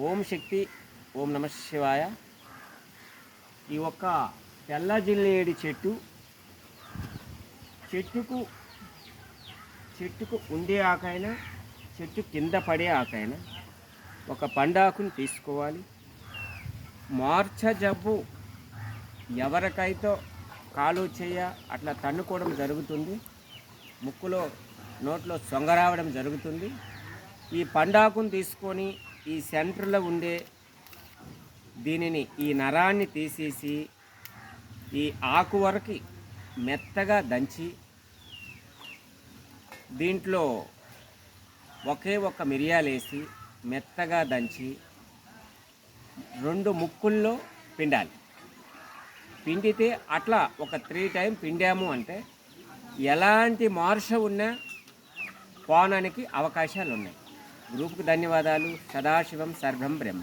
ఓం శక్తి, ఓం నమ శివాయ. ఈ ఒక్క తెల్ల జిల్లేడి చెట్టుకు ఉండే ఆకైనా, చెట్టు కింద పడే ఆకైనా ఒక పండాకుని తీసుకోవాలి. మార్చ జబ్బు ఎవరికైతే కాలు చేయ అట్లా తన్నుకోవడం జరుగుతుంది, ముక్కులో నోట్లో సొంగ రావడం జరుగుతుంది. ఈ పండాకుని తీసుకొని ఈ సెంటర్లో ఉండే దీనిని, ఈ నరాన్ని తీసేసి ఈ ఆకు వరకు మెత్తగా దంచి దీంట్లో ఒకే ఒక్క మిరియాలేసి మెత్తగా దంచి 2 ముక్కుల్లో పిండాలి. పిండితే అట్లా ఒక 3 టైం పిండాము అంటే ఎలాంటి మార్ష ఉన్నా పోవడానికి అవకాశాలు ఉన్నాయి. గ్రూప్కి ధన్యవాదాలు. సదాశివం సర్వం బ్రహ్మ.